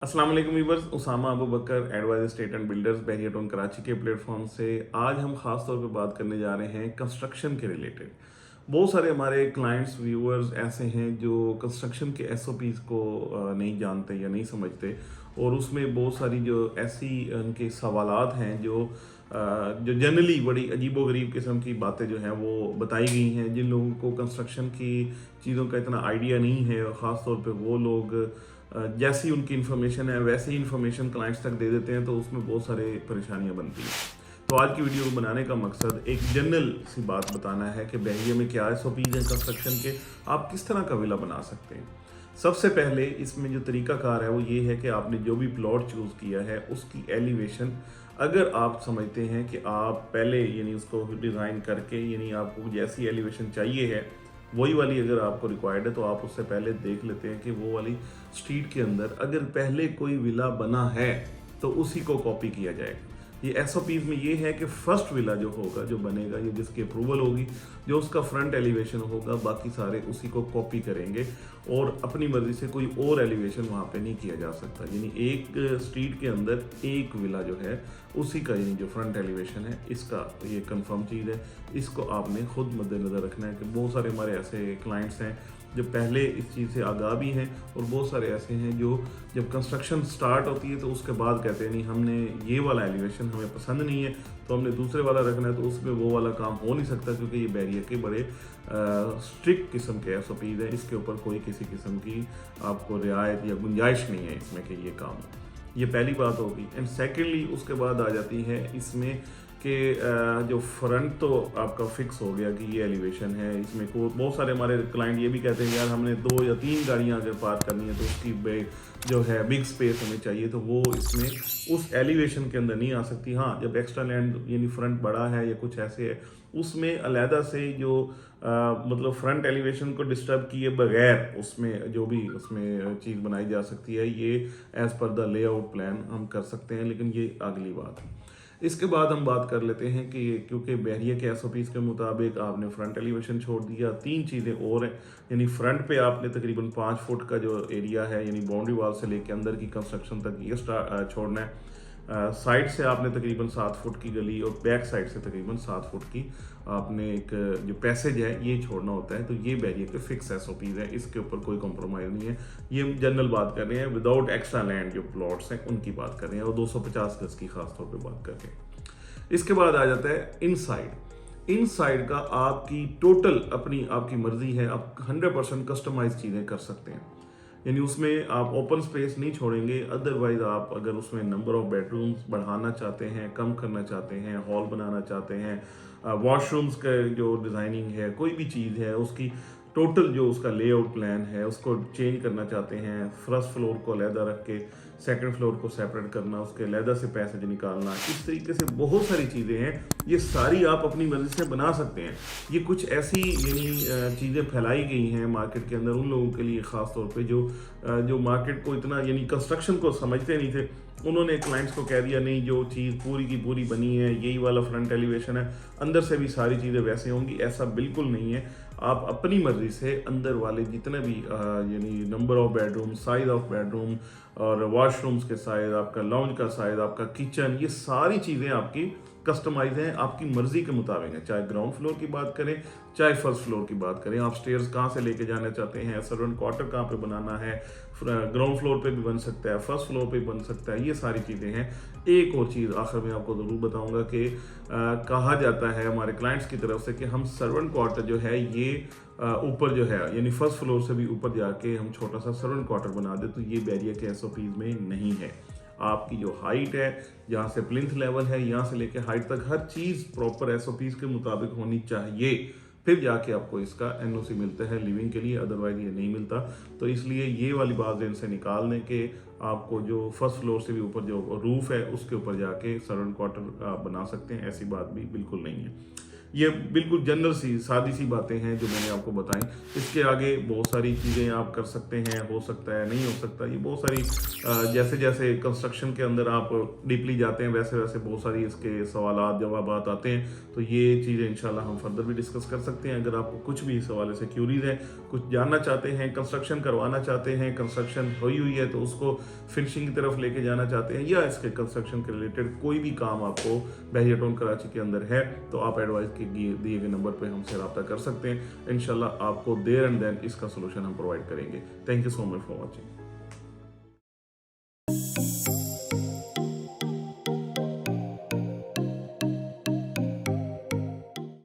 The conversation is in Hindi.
अस्सलाम वालेकुम viewers, Usama Abu Bakar adviser estate and builders Bahria town Karachi के प्लेटफॉर्म से आज हम खास तौर पे बात करने जा रहे हैं कंस्ट्रक्शन के रिलेटेड। बहुत सारे हमारे क्लाइंट्स व्यूअर्स ऐसे हैं जो कंस्ट्रक्शन के एसओपीज़ को नहीं जानते या नहीं समझते, और उसमें बहुत सारी जो ऐसी उनके सवालात हैं जो जनरली बड़ी अजीबो गरीब किस्म की बातें जो हैं वो बताई गई हैं। जिन लोगों को कंस्ट्रक्शन की चीज़ों का इतना आइडिया नहीं है, और ख़ास तौर पे वो लोग जैसी उनकी इन्फॉर्मेशन है वैसे ही इन्फॉर्मेशन क्लाइंट्स तक दे देते हैं, तो उसमें बहुत सारे परेशानियां बनती हैं। तो आज की वीडियो को बनाने का मकसद एक जनरल सी बात बताना है कि बहरिया में क्या एसओपीज हैं कंस्ट्रक्शन के, आप किस तरह का विला बना सकते हैं। सबसे पहले इसमें जो तरीकाकार है वो ये है कि आपने जो भी प्लॉट चूज़ किया है उसकी एलिवेशन, अगर आप समझते हैं कि आप पहले यानी उसको डिज़ाइन करके यानी आपको जैसी एलिवेशन चाहिए है वही वाली अगर आपको रिक्वायर्ड है, तो आप उससे पहले देख लेते हैं कि वो वाली स्ट्रीट के अंदर अगर पहले कोई विला बना है तो उसी को कॉपी किया जाएगा। ये एसओपीज में ये है कि फर्स्ट विला जो होगा, जो बनेगा, ये जिसकी अप्रूवल होगी, जो उसका फ्रंट एलिवेशन होगा, बाकी सारे उसी को कॉपी करेंगे और अपनी मर्जी से कोई और एलिवेशन वहाँ पे नहीं किया जा सकता। यानी एक स्ट्रीट के अंदर एक विला जो है उसी का यानी जो फ्रंट एलिवेशन है इसका ये कंफर्म चीज़ है। इसको आपने खुद मद्देनज़र रखना है कि बहुत सारे हमारे ऐसे क्लाइंट्स हैं जो पहले इस चीज़ से आगाह भी हैं, और बहुत सारे ऐसे हैं जो जब कंस्ट्रक्शन स्टार्ट होती है तो उसके बाद कहते हैं नहीं, हमने ये वाला एलिवेशन हमें पसंद नहीं है तो हमने दूसरे वाला रखना है, तो उसमें वो वाला काम हो नहीं सकता क्योंकि ये बैरियर के बड़े स्ट्रिक्ट किस्म के एसओपीज़ हैं। इसके ऊपर कोई किसी किस्म की आपको रियायत या गुंजाइश नहीं है इसमें कि ये काम हो। ये पहली बात होगी। एंड सेकेंडली उसके बाद आ जाती है इसमें कि जो फ्रंट तो आपका फिक्स हो गया कि ये एलिवेशन है। इसमें को बहुत सारे हमारे क्लाइंट ये भी कहते हैं यार हमने 2 या 3 गाड़ियां अगर पार्क करनी है तो उसकी जो है बिग स्पेस हमें चाहिए, तो वो इसमें उस एलिवेशन के अंदर नहीं आ सकती। हाँ, जब एक्स्ट्रा लैंड यानी फ्रंट बड़ा है या कुछ ऐसे है उसमें अलहदा से जो मतलब फ्रंट एलिवेशन को डिस्टर्ब किए बगैर उसमें जो भी उसमें चीज़ बनाई जा सकती है, ये as per the layout plan हम कर सकते हैं, लेकिन ये अगली बात है। इसके बाद हम बात कर लेते हैं कि क्योंकि बहरिया के एसओपीज़ के मुताबिक आपने फ्रंट एलिवेशन छोड़ दिया, 3 चीज़ें और हैं। यानी फ्रंट पे आपने तकरीबन 5 फुट का जो एरिया है यानी बाउंड्री वॉल से लेके अंदर की कंस्ट्रक्शन तक ये छोड़ना है। साइड से आपने तकरीबन 7 फुट की गली और बैक साइड से तकरीबन 7 फुट की आपने एक जो पैसेज है ये छोड़ना होता है। तो ये बैरियर के फिक्स एसओपीज़ है, इसके ऊपर कोई कॉम्प्रोमाइज़ नहीं है। ये हम जनरल बात कर रहे हैं, विदाउट एक्स्ट्रा लैंड जो प्लॉट्स हैं उनकी बात कर रहे हैं, और 250 गज की खास तौर पे बात कर रहे हैं। इसके बाद आ जाता है इनसाइड का आपकी टोटल अपनी आपकी मर्जी है, आप 100% कस्टमाइज चीज़ें कर सकते हैं। यानी उसमें आप ओपन स्पेस नहीं छोड़ेंगे। अदरवाइज आप अगर उसमें नंबर ऑफ बेडरूम्स बढ़ाना चाहते हैं, कम करना चाहते हैं, हॉल बनाना चाहते हैं, वॉशरूम्स का जो डिज़ाइनिंग है, कोई भी चीज़ है उसकी टोटल जो उसका लेआउट प्लान है उसको चेंज करना चाहते हैं, फर्स्ट फ्लोर को अलहदा रख के सेकंड फ्लोर को सेपरेट करना, उसके अलहदा से पैसेज निकालना, इस तरीके से बहुत सारी चीज़ें हैं। ये सारी आप अपनी मर्जी से बना सकते हैं। ये कुछ ऐसी यानी चीज़ें फैलाई गई हैं मार्केट के अंदर उन लोगों के लिए, ख़ास तौर पे जो मार्केट को इतना यानी कंस्ट्रक्शन को समझते नहीं थे। उन्होंने क्लाइंट्स को कह दिया नहीं, जो चीज़ पूरी की पूरी बनी है यही वाला फ्रंट एलिवेशन है, अंदर से भी सारी चीज़ें वैसे होंगी। ऐसा बिल्कुल नहीं है। आप अपनी मर्जी से अंदर वाले जितने भी यानी number of bedroom, size of bedroom और वॉशरूम्स के साइज, आपका लॉन्ज का साइज, आपका किचन, ये सारी चीज़ें आपकी कस्टमाइज हैं, आपकी मर्जी के मुताबिक है। चाहे ग्राउंड फ्लोर की बात करें, चाहे फर्स्ट फ्लोर की बात करें, आप स्टेयर्स कहाँ से लेके जाना चाहते हैं, सर्वेंट क्वार्टर कहाँ पे बनाना है, ग्राउंड फ्लोर पे भी बन सकता है, फर्स्ट फ्लोर पे भी बन सकता है, ये सारी चीज़ें हैं। एक और चीज़ आखिर में आपको ज़रूर बताऊंगा कि कहा जाता है हमारे क्लाइंट्स की तरफ से कि हम सर्वेंट क्वार्टर जो है ये ऊपर जो है यानी फर्स्ट फ्लोर से भी ऊपर जाके हम छोटा सा सर्वेंट क्वार्टर बना दे, तो ये बैरियर के एसओपीज़ में नहीं है। आपकी जो हाइट है, जहाँ से प्लिंथ लेवल है, यहाँ से लेके हाइट तक हर चीज़ प्रॉपर एसओपीज़ के मुताबिक होनी चाहिए, फिर जाके आपको इसका एनओसी मिलता है लिविंग के लिए, अदरवाइज ये नहीं मिलता। तो इसलिए ये वाली बात इनसे निकाल दें कि आपको जो फर्स्ट फ्लोर से भी ऊपर जो रूफ है उसके ऊपर जाके सर्वेंट क्वार्टर आप बना सकते हैं, ऐसी बात भी बिल्कुल नहीं है। ये बिल्कुल जनरल सी सादी सी बातें हैं जो मैंने आपको बताई। इसके आगे बहुत सारी चीज़ें आप कर सकते हैं, हो सकता है, नहीं हो सकता, ये बहुत सारी जैसे जैसे कंस्ट्रक्शन के अंदर आप डीपली जाते हैं वैसे वैसे बहुत सारी इसके सवालात जवाबात आते हैं। तो ये चीज़ें इंशाल्लाह हम फर्दर भी डिस्कस कर सकते हैं। अगर आपको कुछ भी इस हवाले से क्यूरीज है, कुछ जानना चाहते हैं, कंस्ट्रक्शन करवाना चाहते हैं, कंस्ट्रक्शन हुई है तो उसको फिनिशिंग की तरफ लेके जाना चाहते हैं, या इसके कंस्ट्रक्शन के रिलेटेड कोई भी काम आपको बहरिया टाउन कराची के अंदर है, तो आप एडवाइस के दिए गए नंबर पे हमसे रब्ता कर सकते हैं। इंशाल्लाह आपको देयर एंड देन इसका सोल्यूशन हम प्रोवाइड करेंगे। Thank you so much for watching.